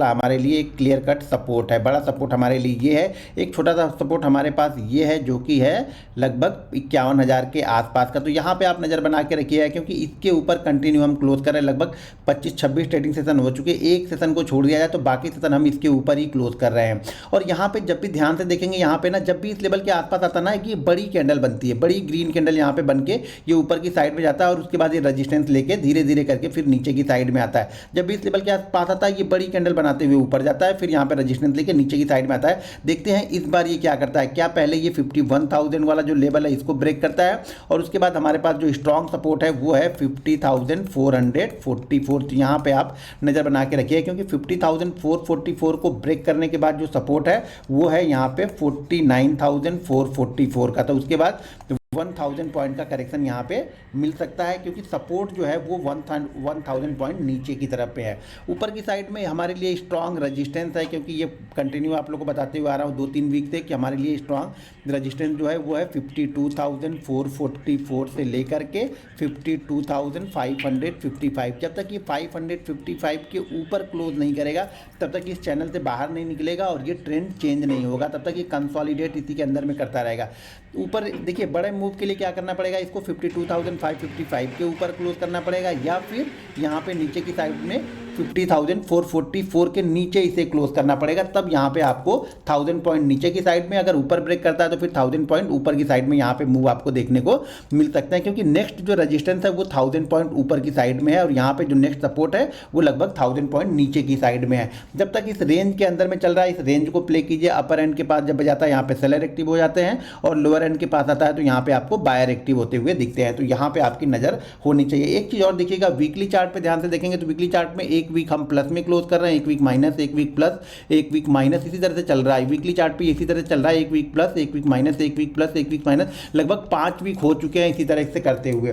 हमारे लिए एक क्लियर कट सपोर्ट है। बड़ा सपोर्ट हमारे लिए ये है। एक छोटा सा सपोर्ट हमारे पास ये है जो कि है लगभग 51,000 के आसपास का। तो यहाँ पे आप नज़र बना के रखिएगा, क्योंकि इसके ऊपर कंटिन्यू हम क्लोज कर रहे हैं। लगभग 25-26 ट्रेडिंग सेशन हो चुके, एक सेशन को छोड़ दिया जाए तो बाकी सेशन हम इसके ऊपर ही क्लोज कर रहे हैं। और यहाँ पे जब भी ध्यान से देखेंगे, यहाँ पे ना जब भी इस लेवल के आसपास आता ना कि बड़ी कैंडल बनती है, बड़ी ग्रीन कैंडल यहाँ पे बन के ये ऊपर की साइड में जाता है और उसके बाद ये रजिस्टेंस लेके धीरे धीरे करके फिर नीचे की साइड में आता है। जब भी इस लेवल के आसपास आता है ये बड़ी कैंडल बनाते हुए ऊपर जाता है, फिर यहाँ पे रजिस्टेंस लेके नीचे की साइड में आता है। देखते हैं इस बार ये क्या करता है। क्या पहले ये 51,000 वाला जो लेवल है इसको ब्रेक करता है, और उसके बाद हमारे पास जो स्ट्रॉन्ग सपोर्ट है वो है 50,444। तो यहाँ पे आप नज़र बना के रखिए, क्योंकि 50,444 को ब्रेक करने के बाद जो सपोर्ट है वो है यहाँ पे 49,444 का। तो उसके बाद 1000 पॉइंट का करेक्शन यहाँ पे मिल सकता है, क्योंकि सपोर्ट जो है वो 1000 पॉइंट नीचे की तरफ पे है। ऊपर की साइड में हमारे लिए स्ट्रांग रेजिस्टेंस है, क्योंकि ये कंटिन्यू आप लोग को बताते हुए आ रहा हूँ 2-3 वीक से कि हमारे लिए स्ट्रांग रेजिस्टेंस जो है वो है 52,444 से लेकर के 52,555। जब तक ये 555 के ऊपर क्लोज नहीं करेगा तब तक इस चैनल से बाहर नहीं निकलेगा और ये ट्रेंड चेंज नहीं होगा, तब तक ये कंसोलिडेट इसी के अंदर में करता रहेगा। ऊपर देखिए, बड़े मूव के लिए क्या करना पड़ेगा, इसको 52,555 के ऊपर क्लोज करना पड़ेगा, या फिर यहाँ पे नीचे की साइड में 50,444 के नीचे इसे क्लोज करना पड़ेगा। तब यहाँ पे आपको 1000 पॉइंट नीचे की साइड में, अगर ऊपर ब्रेक करता है तो फिर 1000 पॉइंट ऊपर की साइड में यहाँ पे मूव आपको देखने को मिल सकते हैं, क्योंकि नेक्स्ट जो रेजिस्टेंस है वो 1000 पॉइंट ऊपर की साइड में है, और यहाँ पे जो नेक्स्ट सपोर्ट है वो लगभग 1000 पॉइंट नीचे की साइड में है। जब तक इस रेंज के अंदर में चल रहा है, इस रेंज को प्ले कीजिए। अपर एंड के पास जब जाता है यहाँ पे सेलर एक्टिव हो जाते हैं, और लोअर एंड के पास आता है तो यहाँ पे आपको बायर एक्टिव होते हुए दिखते हैं। तो यहाँ पे आपकी नज़र होनी चाहिए। एक चीज़ और देखिएगा, वीकली चार्ट पे ध्यान से देखेंगे तो वीकली चार्ट में एक वीक हम प्लस में क्लोज कर रहे हैं, एक वीक माइनस, एक वीक प्लस, एक वीक माइनस, इसी तरह से चल रहा है। वीकली चार्ट पे इसी तरह से चल रहा है, एक वीक प्लस, एक वीक माइनस, एक वीक प्लस, एक वीक माइनस, लगभग 5 वीक हो चुके हैं इसी तरह से करते हुए।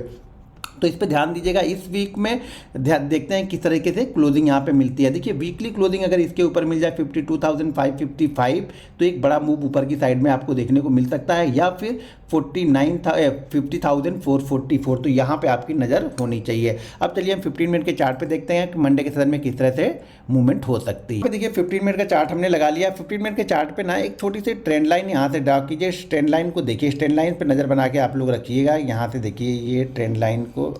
तो इस पे ध्यान दीजिएगा। इस वीक में देखते हैं किस तरीके से क्लोजिंग यहाँ पे मिलती है। देखिए, वीकली क्लोजिंग अगर इसके ऊपर मिल जाए 52,555 तो एक बड़ा मूव ऊपर की साइड में आपको देखने को मिल सकता है, या फिर 50,444। तो यहाँ पे आपकी नज़र होनी चाहिए। अब चलिए हम 15 मिनट के चार्ट पे देखते हैं कि मंडे के सेशन में किस तरह से मूवमेंट हो सकती है। देखिए, 15 मिनट का चार्ट हमने लगा लिया। 15 मिनट के चार्ट पे ना एक छोटी सी ट्रेंड लाइन यहाँ से ड्रा कीजिए। इस ट्रेंड लाइन को देखिए, ट्रेंड लाइन पे नज़र बना के आप लोग रखिएगा। यहाँ से देखिए, ये ट्रेंड लाइन को,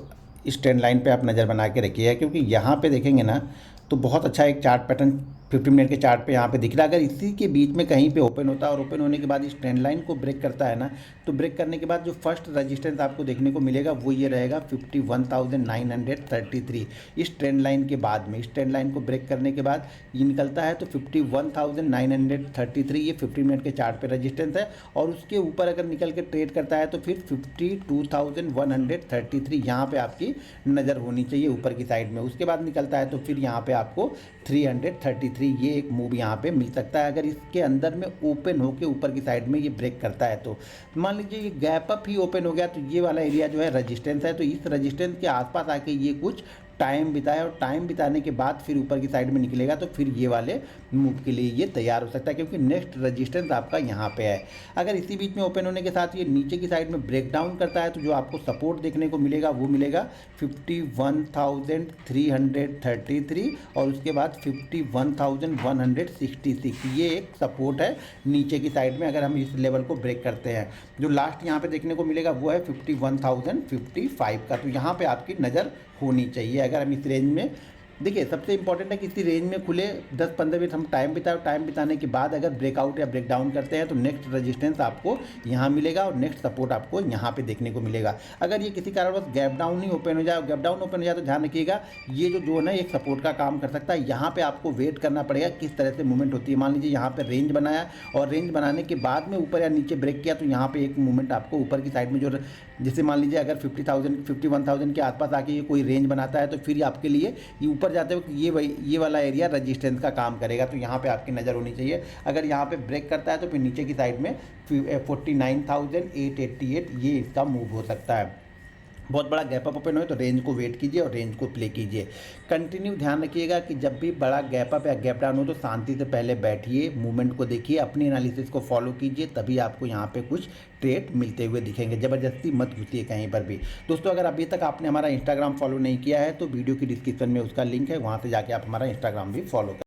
इस ट्रेंड लाइन पे आप नज़र बना के रखिएगा, क्योंकि यहाँ पे देखेंगे ना तो बहुत अच्छा एक चार्ट पैटर्न 15 मिनट के चार्ट पे यहाँ पे दिख रहा है। अगर इसी के बीच में कहीं पे ओपन होता है और ओपन होने के बाद इस ट्रेंड लाइन को ब्रेक करता है ना, तो ब्रेक करने के बाद जो फर्स्ट रेजिस्टेंस आपको देखने को मिलेगा वो ये रहेगा 51,933। इस ट्रेंड लाइन के बाद में, इस ट्रेंड लाइन को ब्रेक करने के बाद ये निकलता है तो 51,933 ये 15 मिनट के चार्ट पे रेजिस्टेंस है, और उसके ऊपर अगर निकल के ट्रेड करता है तो फिर 52,133 यहाँ पे आपकी नज़र होनी चाहिए ऊपर की साइड में। उसके बाद निकलता है तो फिर यहाँ पे आपको 333 ये एक मूव यहाँ पे मिल सकता है। अगर इसके अंदर में ओपन होके ऊपर की साइड में ये ब्रेक करता है तो मान लीजिए ये गैप अप ही ओपन हो गया, तो ये वाला एरिया जो है रेजिस्टेंस है, तो इस रेजिस्टेंस के आसपास आके ये कुछ टाइम बिताए, और टाइम बिताने के बाद फिर ऊपर की साइड में निकलेगा तो फिर ये वाले मूव के लिए ये तैयार हो सकता है, क्योंकि नेक्स्ट रेजिस्टेंस आपका यहाँ पे है। अगर इसी बीच में ओपन होने के साथ ये नीचे की साइड में ब्रेक डाउन करता है तो जो आपको सपोर्ट देखने को मिलेगा वो मिलेगा 51,333, और उसके बाद 51,166 ये एक सपोर्ट है नीचे की साइड में। अगर हम इस लेवल को ब्रेक करते हैं, जो लास्ट यहाँ पे देखने को मिलेगा वो है 51,055 का। तो यहाँ पे आपकी नज़र होनी चाहिए। अगर हम इस रेंज में देखिए, सबसे इंपॉर्टेंट है कि इसी रेंज में खुले 10-15 मिनट हम टाइम बिताए, टाइम बिताने के बाद अगर ब्रेकआउट या ब्रेकडाउन करते हैं तो नेक्स्ट रेजिस्टेंस आपको यहाँ मिलेगा और नेक्स्ट सपोर्ट आपको यहाँ पे देखने को मिलेगा। अगर ये किसी कारणवश गैप डाउन नहीं ओपन हो जाए, गैप डाउन ओपन हो जाए तो ध्यान रखिएगा ये जो जोन है एक सपोर्ट का काम कर सकता है। यहाँ पर आपको वेट करना पड़ेगा किस तरह से मूवमेंट होती है। मान लीजिए यहाँ पर रेंज बनाया और रेंज बनाने के बाद में ऊपर या नीचे ब्रेक किया तो यहाँ पर एक मूवमेंट आपको ऊपर की साइड में जो, जैसे मान लीजिए अगर 51,000 के आसपास आके ये कोई रेंज बनाता है तो फिर आपके लिए ये ऊपर जाते हुए ये वाला एरिया रेजिस्टेंस का काम करेगा। तो यहाँ पे आपकी नज़र होनी चाहिए। अगर यहाँ पे ब्रेक करता है तो फिर नीचे की साइड में 49,888 ये इसका मूव हो सकता है। बहुत बड़ा गैप अप ओपन हो तो रेंज को वेट कीजिए और रेंज को प्ले कीजिए। कंटिन्यू ध्यान रखिएगा कि जब भी बड़ा गैप अप या गैप डाउन हो तो शांति से पहले बैठिए, मूवमेंट को देखिए, अपनी एनालिसिस को फॉलो कीजिए, तभी आपको यहाँ पे कुछ ट्रेड मिलते हुए दिखेंगे। ज़बरदस्ती मत घुसिए कहीं पर भी। दोस्तों, अगर अभी तक आपने हमारा इंस्टाग्राम फॉलो नहीं किया है तो वीडियो की डिस्क्रिप्शन में उसका लिंक है, वहाँ से जाके आप हमारा इंस्टाग्राम भी फॉलो करें।